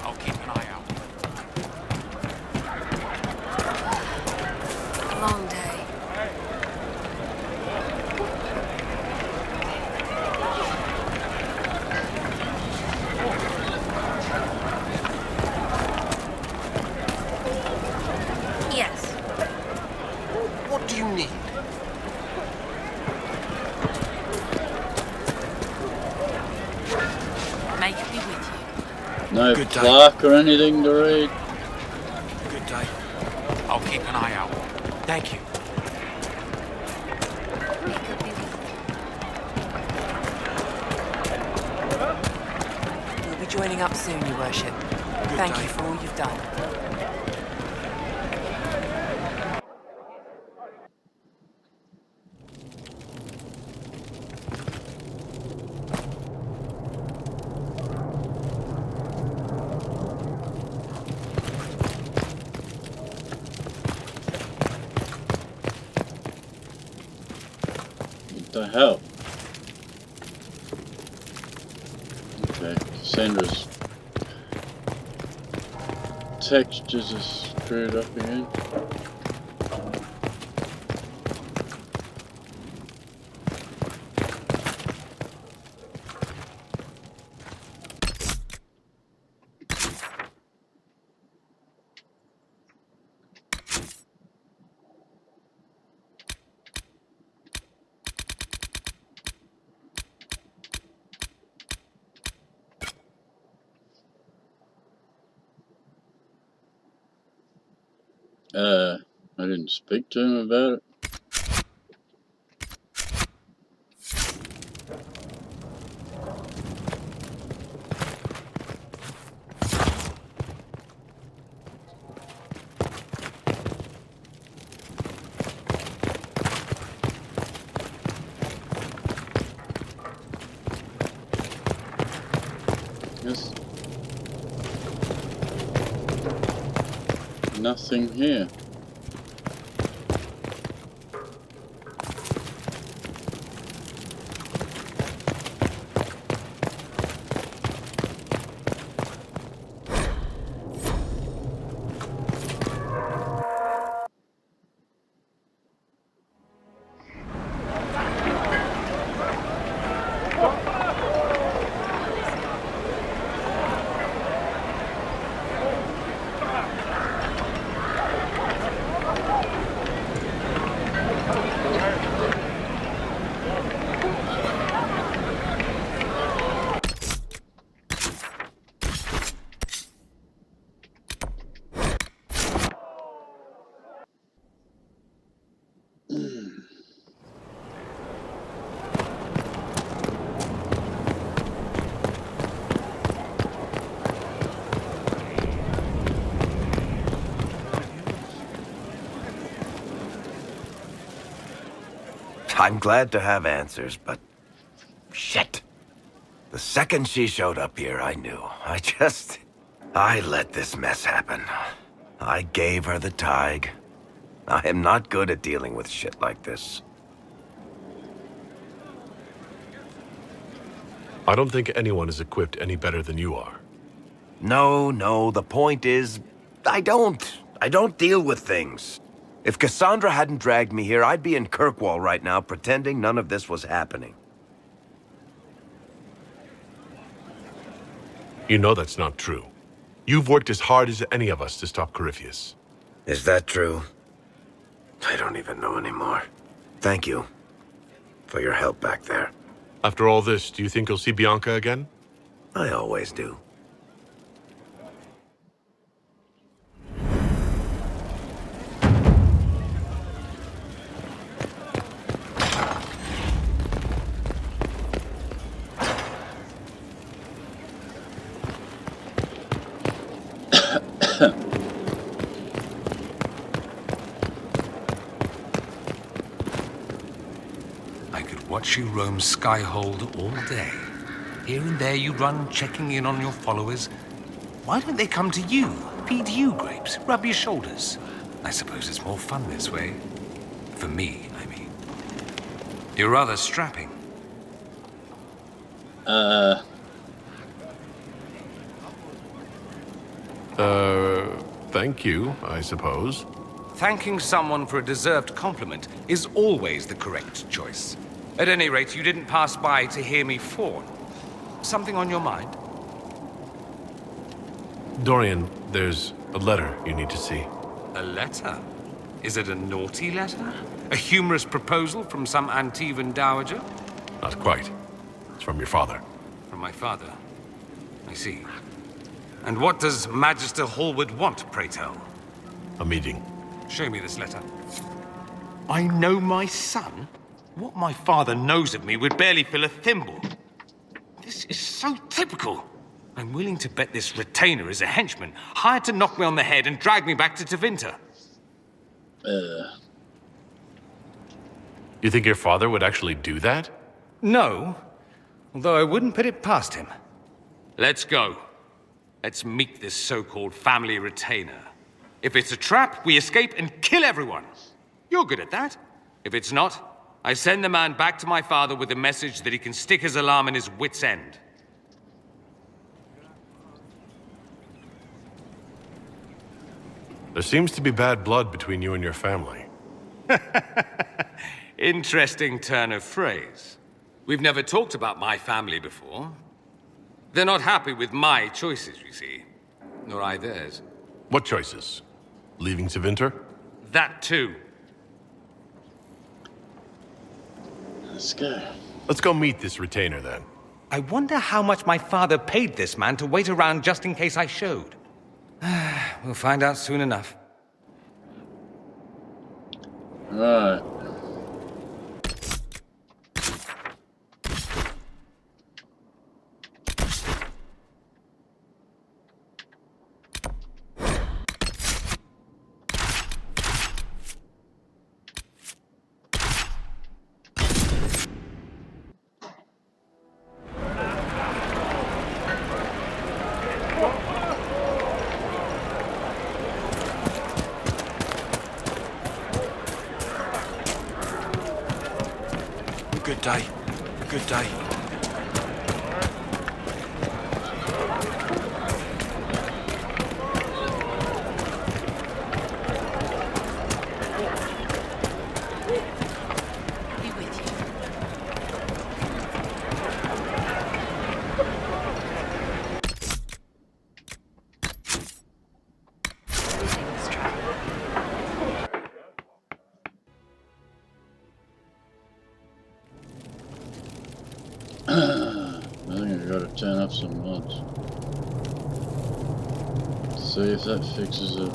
I'll keep an eye out. Long day. Yes. What do you need? May it be with you. No Good day. plaque or anything to read. Good day. I'll keep an eye out. Thank you. May it be with you. We'll be joining up soon, Your Worship. Thank day. you for all you've done. What the hell? Okay, Cassandra's textures are screwed up again. I didn't speak to him about it. There's nothing here. I'm glad to have answers, but... shit. The second she showed up here, I knew. I let this mess happen. I gave her the tig. I am not good at dealing with shit like this. I don't think anyone is equipped any better than you are. No, the point is... I don't deal with things. If Cassandra hadn't dragged me here, I'd be in Kirkwall right now pretending none of this was happening. You know that's not true. You've worked as hard as any of us to stop Corypheus. Is that true? I don't even know anymore. Thank you for your help back there. After all this, do you think you'll see Bianca again? I always do. I could watch you roam Skyhold all day. Here and there you'd run, checking in on your followers. Why don't they come to you? Feed you grapes, rub your shoulders. I suppose it's more fun this way. For me, I mean. You're rather strapping. Thank you, I suppose. Thanking someone for a deserved compliment is always the correct choice. At any rate, you didn't pass by to hear me fawn. Something on your mind? Dorian, there's a letter you need to see. A letter? Is it a naughty letter? A humorous proposal from some Antivan dowager? Not quite. It's from your father. From my father. I see. And what does Magister Hallward want, pray tell? A meeting. Show me this letter. I know my son? What my father knows of me would barely fill a thimble. This is so typical. I'm willing to bet this retainer is a henchman, hired to knock me on the head and drag me back to Tevinter. You think your father would actually do that? No, although I wouldn't put it past him. Let's go. Let's meet this so-called family retainer. If it's a trap, we escape and kill everyone. You're good at that. If it's not, I send the man back to my father with a message that he can stick his alarm in his wit's end. There seems to be bad blood between you and your family. Interesting turn of phrase. We've never talked about my family before. They're not happy with my choices, you see. Nor I theirs. What choices? Leaving Tevinter? That too. Let's go. Let's go meet this retainer then. I wonder how much my father paid this man to wait around just in case I showed. We'll find out soon enough. Right. Good day. Good day. Be with you. Losing this track. I think I gotta turn up some mods. See if that fixes it.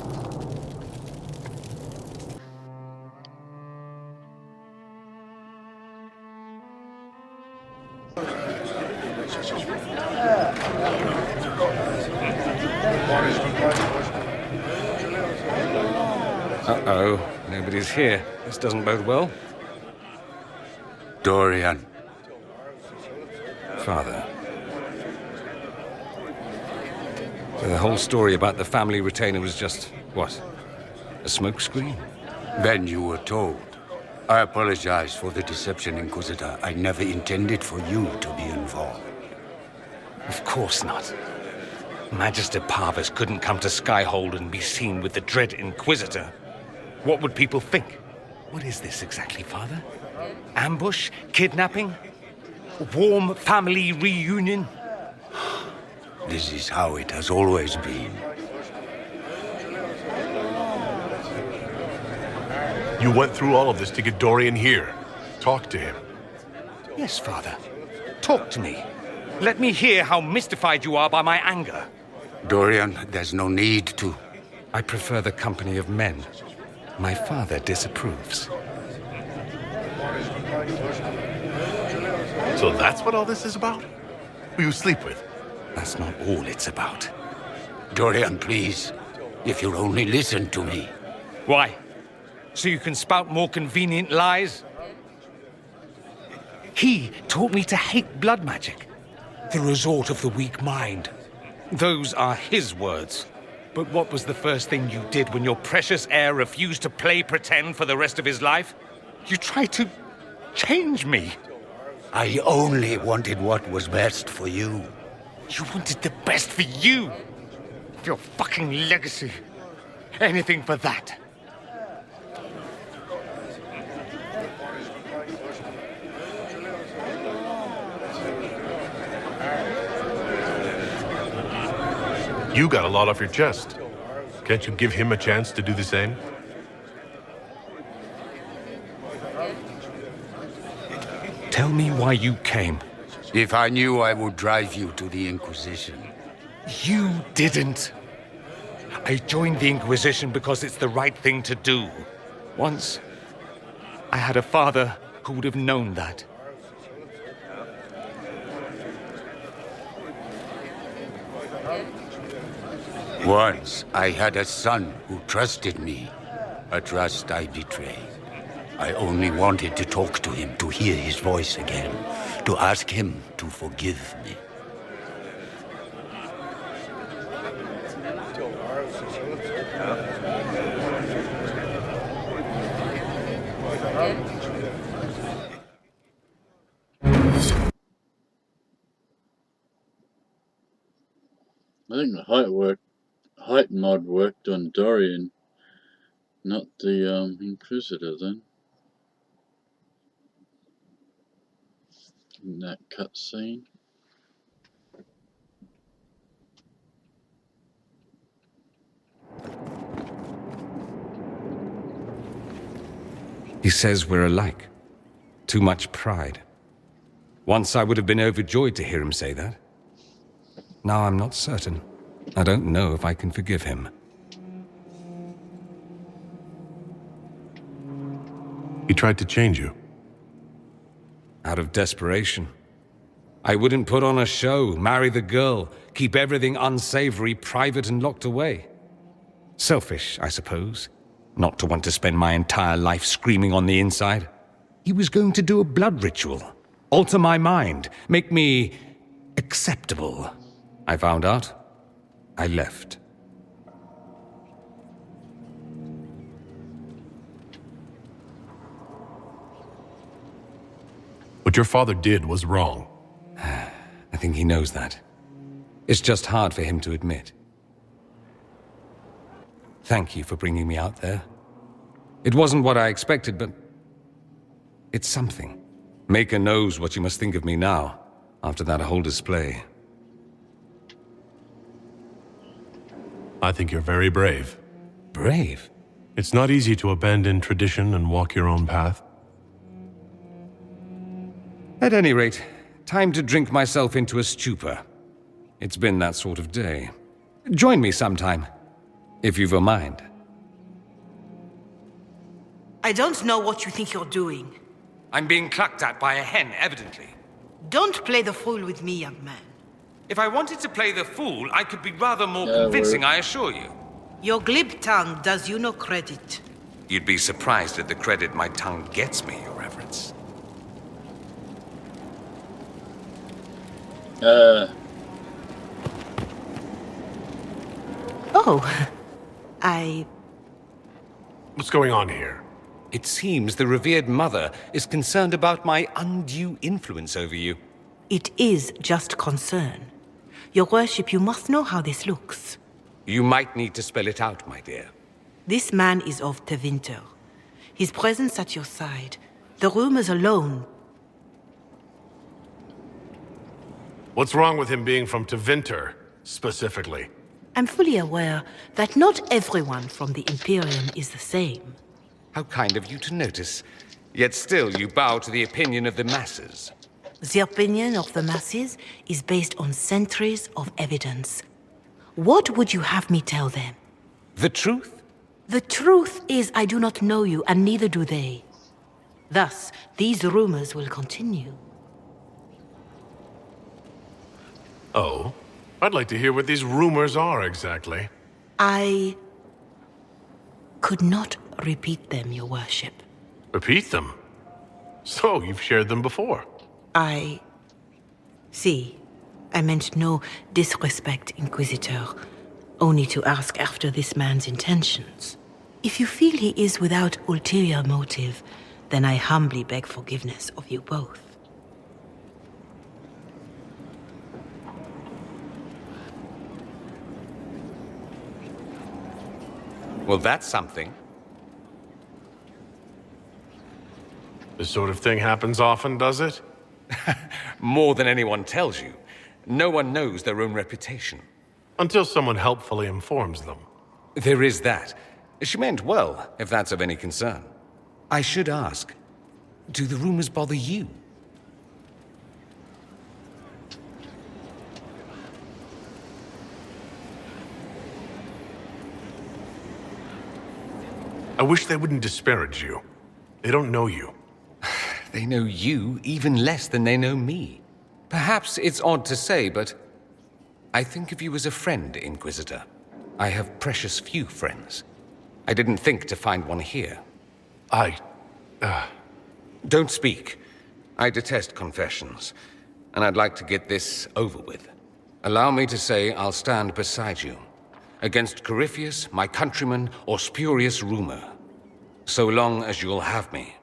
Uh-oh. Nobody's here. This doesn't bode well. Dorian, Father. So the whole story about the family retainer was just, what? A smokescreen? when you were told. I apologize for the deception, Inquisitor. I never intended for you to be involved. Of course not. Magister Parvus couldn't come to Skyhold and be seen with the dread Inquisitor. What would people think? What is this exactly, Father? Ambush? Kidnapping? Warm family reunion? This is how it has always been. You went through all of this to get Dorian here. Talk to him. Yes, Father. Talk to me. Let me hear how mystified you are by my anger. Dorian, there's no need to. I prefer the company of men. My father disapproves. So that's what all this is about? Who you sleep with? That's not all it's about. Dorian, please. If you'll only listen to me. Why? So you can spout more convenient lies? He taught me to hate blood magic. The resort of the weak mind. Those are his words. But what was the first thing you did when your precious heir refused to play pretend for the rest of his life? You tried to change me. I only wanted what was best for you. You wanted the best for you. For your fucking legacy. Anything for that. You got a lot off your chest. Can't you give him a chance to do the same? Tell me why you came. If I knew, I would drive you to the Inquisition. You didn't. I joined the Inquisition because it's the right thing to do. Once, I had a father who would have known that. Once, I had a son who trusted me. A trust I betrayed. I only wanted to talk to him, to hear his voice again, to ask him to forgive me. I think the height mod worked on Dorian, not the Inquisitor then. In that cutscene. He says we're alike. Too much pride. Once I would have been overjoyed to hear him say that. Now I'm not certain. I don't know if I can forgive him. He tried to change you. Out of desperation. I wouldn't put on a show, marry the girl, keep everything unsavory, private and locked away. Selfish, I suppose. Not to want to spend my entire life screaming on the inside. He was going to do a blood ritual. Alter my mind. Make me acceptable. I found out. I left. What your father did was wrong. I think he knows that. It's just hard for him to admit. Thank you for bringing me out there. It wasn't what I expected, but it's something. Maker knows what you must think of me now, after that whole display. I think you're very brave. Brave? It's not easy to abandon tradition and walk your own path. At any rate, time to drink myself into a stupor. It's been that sort of day. Join me sometime, if you've a mind. I don't know what you think you're doing. I'm being clucked at by a hen, evidently. Don't play the fool with me, young man. If I wanted to play the fool, I could be rather more Yeah, convincing, I assure you. Your glib tongue does you no credit. You'd be surprised at the credit my tongue gets me, Your Reverence. Oh, What's going on here? It seems the revered mother is concerned about my undue influence over you. It is just concern. Your worship, you must know how this looks. You might need to spell it out, my dear. This man is of Tevinter. His presence at your side, the rumors alone. What's wrong with him being from Tevinter, specifically? I'm fully aware that not everyone from the Imperium is the same. How kind of you to notice. Yet still you bow to the opinion of the masses. The opinion of the masses is based on centuries of evidence. What would you have me tell them? The truth? The truth is I do not know you, and neither do they. Thus, these rumors will continue. Oh? I'd like to hear what these rumors are exactly. I could not repeat them, your worship. Repeat them. So, you've shared them before. See, I meant no disrespect, Inquisitor. Only to ask after this man's intentions. If you feel he is without ulterior motive, then I humbly beg forgiveness of you both. Well, that's something. This sort of thing happens often, does it? More than anyone tells you. No one knows their own reputation. Until someone helpfully informs them. There is that. She meant well, if that's of any concern. I should ask, do the rumors bother you? I wish they wouldn't disparage you. They don't know you. They know you even less than they know me. Perhaps it's odd to say, but I think of you as a friend, Inquisitor. I have precious few friends. I didn't think to find one here. Don't speak. I detest confessions, and I'd like to get this over with. Allow me to say I'll stand beside you, against Corypheus, my countrymen, or spurious rumor, so long as you'll have me.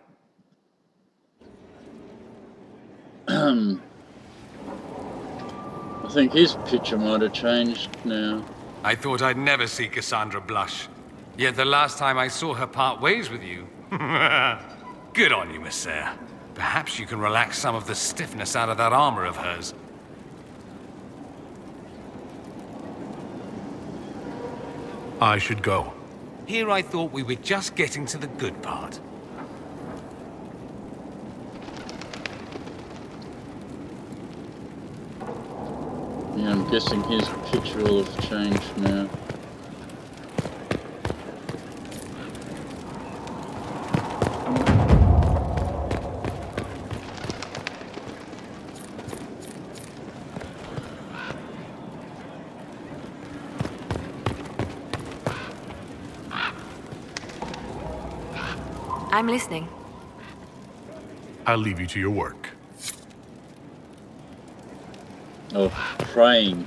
I think his picture might have changed now. I thought I'd never see Cassandra blush. Yet the last time I saw her part ways with you... Good on you, Miss Sayre. Perhaps you can relax some of the stiffness out of that armor of hers. I should go. Here I thought we were just getting to the good part. Yeah, I'm guessing his picture will have changed now. I'm listening. I'll leave you to your work. Oh, praying.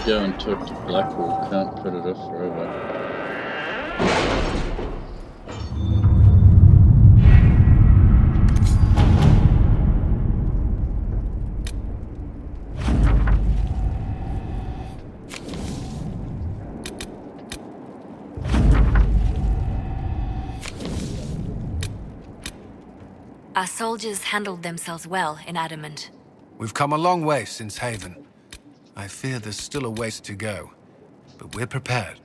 Go and talk to Blackwall, can't put it off forever. Our soldiers handled themselves well in Adamant. We've come a long way since Haven. I fear there's still a ways to go, but we're prepared.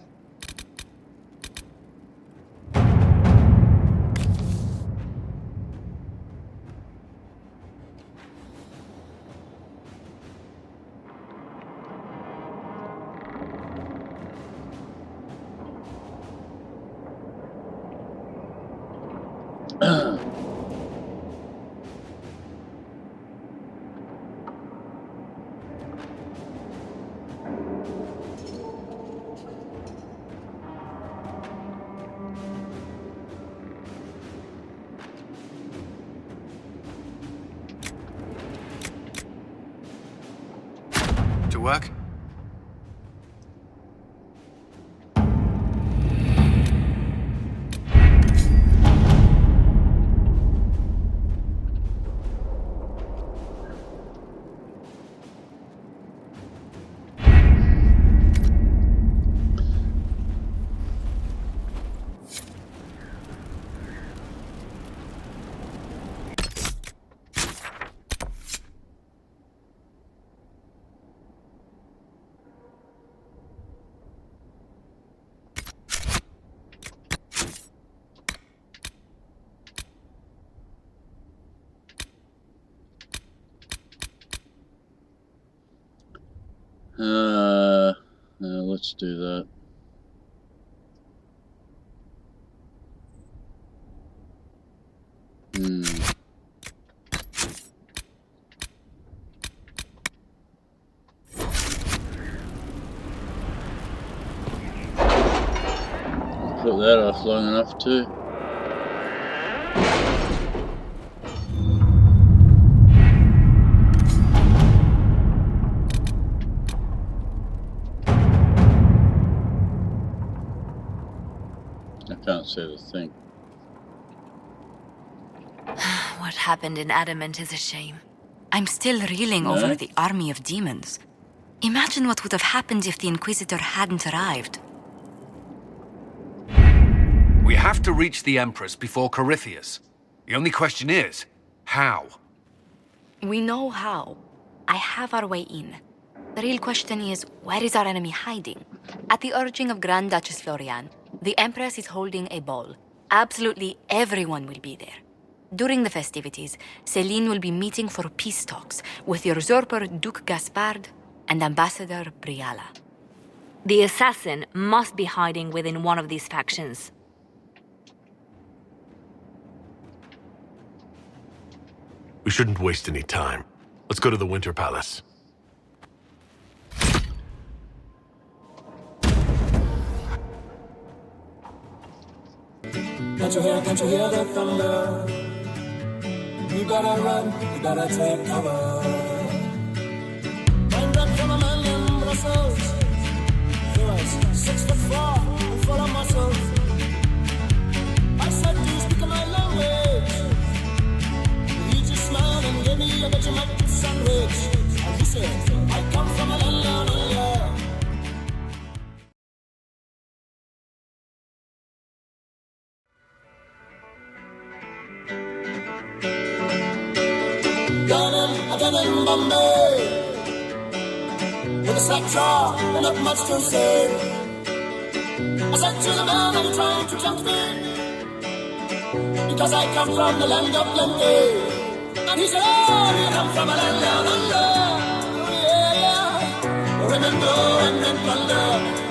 To work? Let's do that. put that off long enough too. I can't see the thing. What happened in Adamant is a shame. I'm still reeling No? over the army of demons. Imagine what would have happened if the Inquisitor hadn't arrived. We have to reach the Empress before Corypheus. The only question is, how? We know how. I have our way in. The real question is, where is our enemy hiding? At the urging of Grand Duchess Florian, the Empress is holding a ball. Absolutely everyone will be there. During the festivities, Céline will be meeting for peace talks with the usurper Duke Gaspard and Ambassador Briala. The assassin must be hiding within one of these factions. We shouldn't waste any time. Let's go to the Winter Palace. Can't you hear the thunder? You gotta run, you gotta take cover. Find up from a man in Brussels. He was 6'4" and full of muscles. I said, do you speak my language? He just smiled and gave me a Vegemite sandwich. And he said, I come from a land down under. Down in Bombay, with a slack jaw and not much to say. I said to the man, are you trying to tempt me? Because I come from the land of plenty. And he said, oh, you come from a land down under. Oh, yeah, yeah. Remember and then thunder.